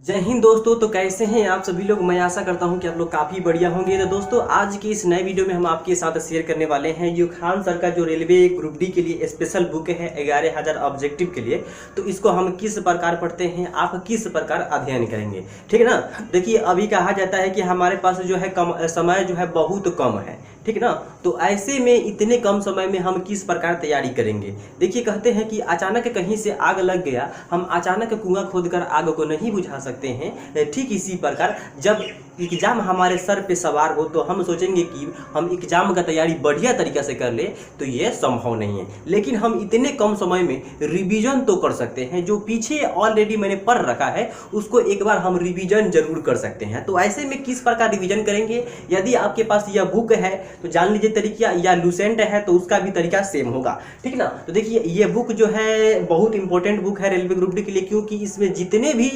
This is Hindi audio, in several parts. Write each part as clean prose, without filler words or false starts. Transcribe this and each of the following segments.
जय हिंद दोस्तों। तो कैसे हैं आप सभी लोग। मैं आशा करता हूं कि आप लोग काफ़ी बढ़िया होंगे। तो दोस्तों आज की इस नए वीडियो में हम आपके साथ शेयर करने वाले हैं जो खान सर का जो रेलवे ग्रुप डी के लिए स्पेशल बुक है 11,000 ऑब्जेक्टिव के लिए। तो इसको हम किस प्रकार पढ़ते हैं, आप किस प्रकार अध्ययन करेंगे, ठीक है ना। देखिए अभी कहा जाता है कि हमारे पास जो है समय जो है बहुत कम है, ठीक है ना। तो ऐसे में इतने कम समय में हम किस प्रकार तैयारी करेंगे। देखिए कहते हैं कि अचानक कहीं से आग लग गया, हम अचानक कुआं खोदकर आग को नहीं बुझा सकते हैं। ठीक इसी प्रकार जब एग्जाम हमारे सर पे सवार हो तो हम सोचेंगे कि हम एग्जाम का तैयारी बढ़िया तरीके से कर ले, तो यह संभव नहीं है। लेकिन हम इतने कम समय में रिवीजन तो कर सकते हैं। जो पीछे ऑलरेडी मैंने पढ़ रखा है उसको एक बार हम रिवीजन जरूर कर सकते हैं। तो ऐसे में किस प्रकार रिवीजन करेंगे, यदि आपके पास यह बुक है तो जान लीजिए तरीका, या लूसेंट है तो उसका भी तरीका सेम होगा, ठीक ना। तो देखिए ये बुक जो है बहुत इंपॉर्टेंट बुक है रेलवे ग्रुप डी के लिए, क्योंकि इसमें जितने भी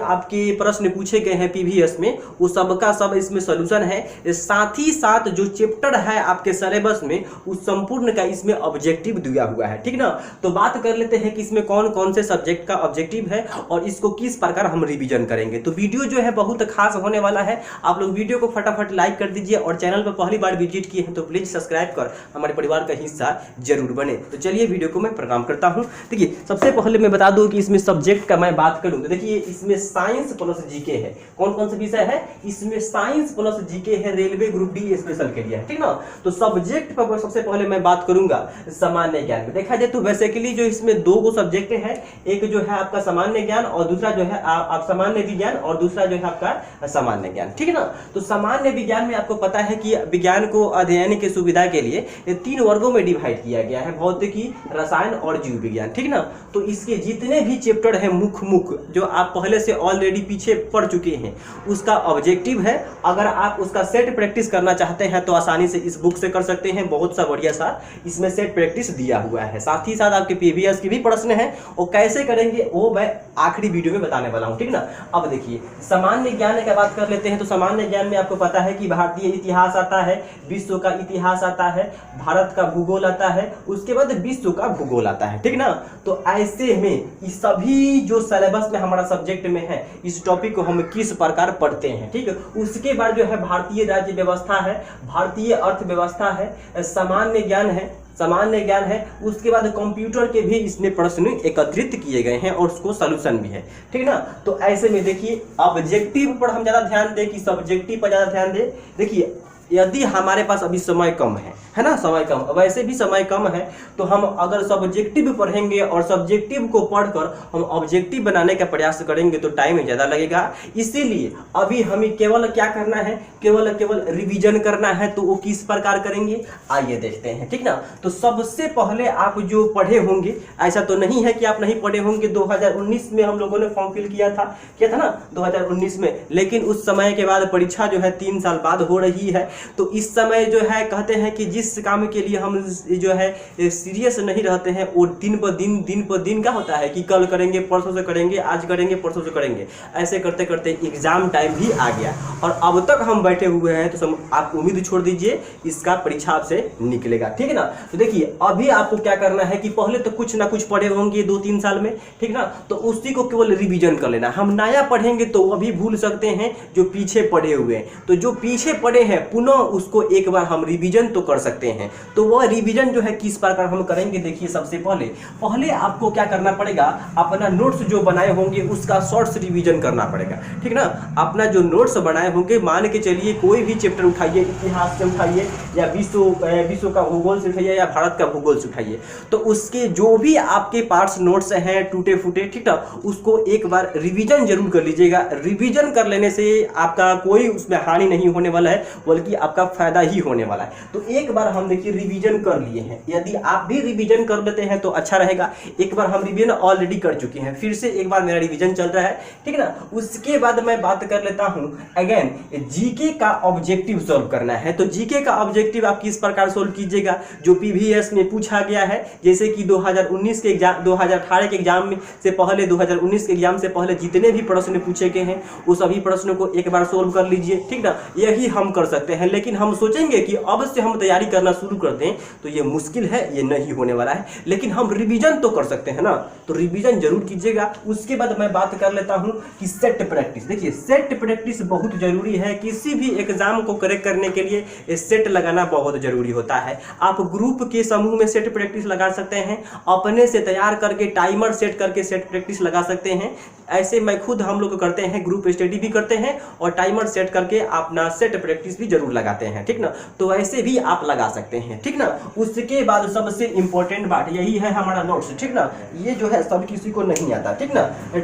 आपके प्रश्न पूछे गए हैं पीवीएस में वो सबका सब इसमें सोल्यूशन है। साथ ही साथ जो चैप्टर है आपके सिलेबस में उस संपूर्ण का इसमें ऑब्जेक्टिव दिया हुआ है, ठीक ना। तो बात कर लेते हैं कि इसमें कौन कौन से सब्जेक्ट का ऑब्जेक्टिव है और इसको किस प्रकार हम रिवीजन करेंगे। तो वीडियो जो है बहुत खास होने वाला है। आप लोग वीडियो को फटाफट लाइक कर दीजिए और चैनल पर पहली बार विजिट किए हैं तो प्लीज सब्सक्राइब कर हमारे परिवार का हिस्सा जरूर बने। तो चलिए वीडियो को मैं प्रोग्राम करता हूं। देखिए सबसे पहले मैं बता दूं कि इसमें सब्जेक्ट का मैं बात करूं तो देखिए इसमें साइंस प्लस जीके है। कौन कौन से विषय है इसमें, साइंस प्लस जीके है रेलवे ग्रुप डी स्पेशल के लिए, ठीक ना। तो सब्जेक्ट पर सबसे पहले मैं बात करूंगा सामान्य ज्ञान में। देखा जाए तो बेसिकली जो इसमें दो गो सब्जेक्ट है, एक जो है आपका सामान्य ज्ञान और दूसरा जो है आप सामान्य विज्ञान और दूसरा जो है आपका सामान्य ज्ञान, ठीक है ना। तो सामान्य विज्ञान में आपको पता है कि विज्ञान को अध्ययन की सुविधा के लिए 3 वर्गों में डिवाइड किया गया है, भौतिकी, रसायन और जीव विज्ञान, ठीक ना। तो इसके जितने भी चैप्टर है मुख्य जो आप पहले से ऑलरेडी पीछे पढ़ चुके हैं उसका ऑब्जेक्टिव है। अगर आप उसका सेट प्रैक्टिस करना चाहते हैं तो आसानी से इस बुक से कर सकते हैं। बहुत सा बढ़िया सा इसमें सेट प्रैक्टिस दिया हुआ है। साथ ही साथ आपके पीवीएस की भी प्रश्न है और कैसे करेंगे वो मैं आखिरी वीडियो में बताने वाला हूं, ठीक ना। अब देखिए सामान्य ज्ञान की बात कर लेते हैं। तो सामान्य ज्ञान में आपको पता है कि भारतीय इतिहास आता है, विश्व का इतिहास आता है, भारत का भूगोल आता है, उसके बाद विश्व का भूगोल आता है, ठीक ना। तो ऐसे में इस सभी जो सिलेबस में हमारा सब्जेक्ट में है इस टॉपिक को हम किस प्रकार पढ़ते हैं, ठीक है। उसके बाद जो है भारतीय राज्य व्यवस्था है, भारतीय अर्थव्यवस्था है, सामान्य ज्ञान है, उसके बाद कंप्यूटर के भी इसमें प्रश्न एकत्रित किए गए हैं और उसको सॉल्यूशन भी है, ठीक ना। तो ऐसे में देखिए ऑब्जेक्टिव पर हम ज्यादा ध्यान दें कि सब्जेक्टिव पर ज्यादा ध्यान दें। देखिए यदि हमारे पास अभी समय कम है ना, समय कम, वैसे भी समय कम है, तो हम अगर सब्जेक्टिव पढ़ेंगे और सब्जेक्टिव को पढ़कर हम ऑब्जेक्टिव बनाने का प्रयास करेंगे तो टाइम ज़्यादा लगेगा। इसीलिए अभी हमें केवल क्या करना है, केवल रिवीजन करना है। तो वो किस प्रकार करेंगे आइए देखते हैं, ठीक ना। तो सबसे पहले आप जो पढ़े होंगे, ऐसा तो नहीं है कि आप नहीं पढ़े होंगे, 2019 में हम लोगों ने फॉर्म फिल किया था ना 2019 में, लेकिन उस समय के बाद परीक्षा जो है 3 साल बाद हो रही है। तो इस समय जो है कहते हैं कि जिस काम के लिए हम जो है सीरियस नहीं रहते हैं वो दिन पर दिन क्या होता है कि कल करेंगे, परसों से करेंगे, आज करेंगे, परसों से करेंगे, ऐसे करते करते एग्जाम टाइम भी आ गया और अब तक हम बैठे हुए हैं। तो आप उम्मीद छोड़ दीजिए, इसका परीक्षा आपसे निकलेगा, ठीक है ना। तो देखिए अभी आपको क्या करना है कि पहले तो कुछ ना कुछ पढ़े होंगे 2-3 साल में, ठीक ना। तो उसी को केवल रिवीजन कर लेना। हम नया पढ़ेंगे तो अभी भूल सकते हैं जो पीछे पढ़े हुए हैं। तो जो पीछे पढ़े हैं पुनः उसको एक बार हम रिवीजन तो कर सकते हैं। तो वह रिवीजन जो है किस प्रकार हम करेंगे, देखिए सबसे पहले आपको क्या करना पड़ेगा, अपना नोट्स जो बनाए होंगे उसका शॉर्ट्स रिवीजन करना पड़ेगा, ठीक ना। अपना जो नोट्स बनाए होंगे, मान के चलिए कोई भी चैप्टर उठाइए, इतिहास से उठाइए या विश्व का भूगोल से उठाइए या भारत का भूगोल से उठाइए, तो उसके जो भी आपके पार्ट्स नोट्स हैं टूटे फूटे, ठीक ना, उसको एक बार रिवीजन जरूर कर लीजिएगा। रिवीजन कर लेने से आपका कोई उसमें हानि नहीं होने वाला है बल्कि आपका फायदा ही होने वाला है। तो एक बार हम देखिए रिवीजन कर लिए हैं, यदि आप भी रिवीजन कर लेते हैं तो अच्छा रहेगा। एक बार हम रिवीजन ऑलरेडी कर चुके हैं, फिर से एक बार मेरा रिवीजन चल रहा है, ठीक ना। उसके बाद मैं बात कर लेता हूं अगेन जीके का ऑब्जेक्टिव सॉल्व करना है। तो जीके का ऑब्जेक्टिव आप किस प्रकार सॉल्व कीजिएगा, जो पीवीएस में पूछा गया है, जैसे कि 2019 के एग्जाम, 2018 के एग्जाम में से पहले, 2019 के एग्जाम से पहले जितने भी प्रश्न पूछे गए हैं वो सभी प्रश्नों को एक बार सोल्व कर लीजिए, ठीक ना। यही हम कर सकते हैं। हैं, लेकिन हम सोचेंगे कि अब से हम तैयारी करना शुरू कर दें तो ये मुश्किल है, ये नहीं होने वाला है। लेकिन हम रिवीजन तो कर सकते हैं ना, तो रिवीजन जरूर कीजिएगा। उसके बाद मैं बात कर लेता हूं कि सेट प्रैक्टिस। देखिए सेट प्रैक्टिस बहुत जरूरी है, किसी भी एग्जाम को करेक्ट करने के लिए सेट लगाना बहुत जरूरी होता है। आप ग्रुप के समूह में सेट प्रैक्टिस लगा सकते हैं, अपने से तैयार करके टाइमर सेट करके सेट प्रैक्टिस लगा सकते हैं। ऐसे मैं खुद हम लोग करते हैं, ग्रुप स्टडी भी करते हैं और टाइमर सेट करके अपना सेट प्रैक्टिस भी जरूर लगाते हैं, ठीक ना। तो ऐसे भी आप लगा सकते हैं, ठीक ना। उसके बाद सबसे इंपॉर्टेंट बात यही है हमारा नोट्स, ठीक ना। ये जो है सब किसी को नहीं आता, ठीक ना।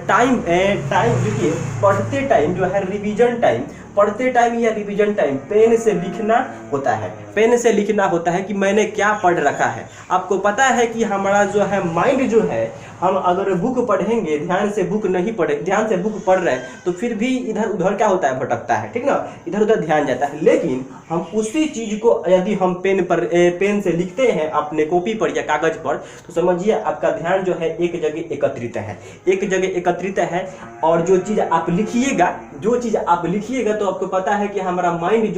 टाइम देखिए पढ़ते टाइम जो है रिवीजन टाइम, पढ़ते टाइम या रिवीजन टाइम पेन से लिखना होता है, पेन से लिखना होता है कि मैंने क्या पढ़ रखा है। आपको पता है कि हमारा जो है माइंड जो है, हम अगर बुक पढ़ेंगे, ध्यान से बुक नहीं पढ़े, ध्यान से बुक पढ़ रहे हैं तो फिर भी इधर उधर क्या होता है, भटकता है, ठीक ना, इधर उधर ध्यान जाता है। लेकिन हम उसी चीज को यदि हम पेन से लिखते हैं अपने कॉपी पर या कागज पर, तो समझिए आपका ध्यान जो है एक जगह एकत्रित है, एक जगह एकत्रित है। और जो चीज आप लिखिएगा, जो चीज आप लिखिएगा तो आपको पता है कि हमारा माइंड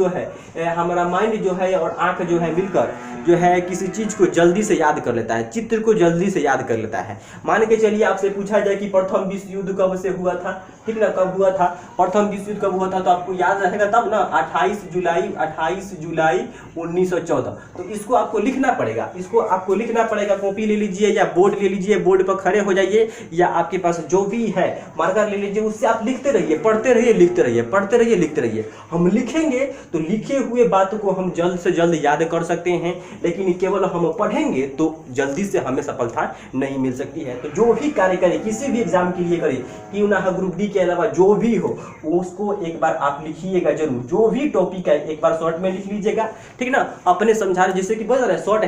जो है और आंख जो है मिलकर जो है किसी चीज को जल्दी से याद कर लेता है, चित्र को जल्दी से याद कर लेता है। मान के चलिए आपसे पूछा जाए कि प्रथम विश्व युद्ध कब से हुआ था, ठीक ना, कब हुआ था, प्रथम विश्व युद्ध कब हुआ था, तो आपको याद रहेगा तब ना 28 जुलाई 1914। तो इसको आपको लिखना पड़ेगा, इसको आपको लिखना पड़ेगा। कॉपी ले लीजिए या बोर्ड ले लीजिए, बोर्ड पर खड़े हो जाइए या आपके पास जो भी है मार्कर ले लीजिए, उससे आप लिखते रहिए, पढ़ते रहिए, लिखते रहिए, पढ़ते रहिए, लिखते रहिए। हम लिखेंगे तो लिखे हुए बातों को हम जल्द से जल्द याद कर सकते हैं, लेकिन केवल हम पढ़ेंगे तो जल्दी से हमें सफलता नहीं मिल सकती है। तो जो भी कार्य करें, किसी भी एग्जाम के लिए करें, क्यों ना ग्रुप डी के अलावा जो भी हो, उसको एक बार आप लिखिएगा जरूर। जो भी टॉपिक है एक बार शॉर्ट में लिख लीजिएगा, ठीक ना, अपने समझा रहे, जैसे कि बोल रहे हैं शॉर्ट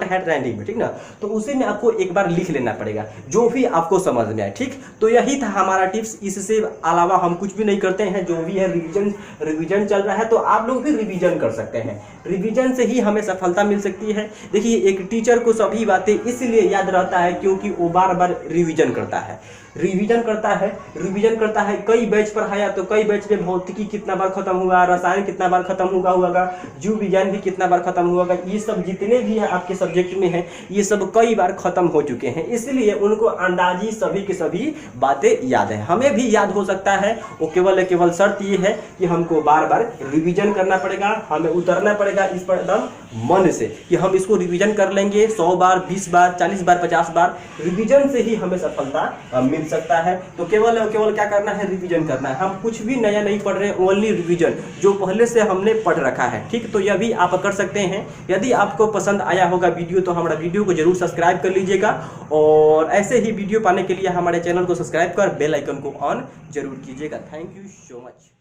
हैंड राइटिंग में, ठीक ना, तो उसी में आपको एक बार लिख लेना पड़ेगा जो भी आपको समझ में आए, ठीक। तो यही था हमारा टिप्स, इससे अलावा हम कुछ भी नहीं करते हैं। जो भी है रिवीजन चल रहा है तो आप लोग भी रिवीजन कर सकते हैं, रिवीजन से ही हमें सफलता मिल सकती है। देखिए एक टीचर को सभी बातें इसलिए याद रहता है क्योंकि वो बार बार रिवीजन करता है, रिवीजन करता है। कई बैच पढ़ाया तो कई बैच में भौतिकी कितना बार खत्म हुआ, रसायन कितना बार खत्म हुआ होगा, जीव विज्ञान भी कितना बार खत्म हुआ होगा, ये सब जितने भी है आपके सब्जेक्ट में है, ये सब कई बार खत्म हो चुके हैं, इसलिए उनको अंदाजी सभी की सभी बातें याद है। हमें भी याद हो सकता है, वो केवल शर्त ये है कि हमको बार बार रिवीजन करना पड़ेगा, हमें उतरना पड़ेगा इस पर एकदम मन से कि हम इसको रिवीजन कर लेंगे 100 बार, 20 बार, 40 बार, 50 बार। रिवीजन से ही हमें सफलता मिल सकता है। तो केवल क्या करना है, रिवीजन करना है। हम कुछ भी नया नहीं पढ़ रहे हैं, ओनली रिवीजन जो पहले से हमने पढ़ रखा है, ठीक। तो यह भी आप कर सकते हैं। यदि आपको पसंद आया होगा वीडियो तो हमारा वीडियो को जरूर सब्सक्राइब कर लीजिएगा, और ऐसे ही वीडियो पाने के लिए हमारे चैनल को सब्सक्राइब कर बेल आइकन को ऑन जरूर कीजिएगा। Thank you so much.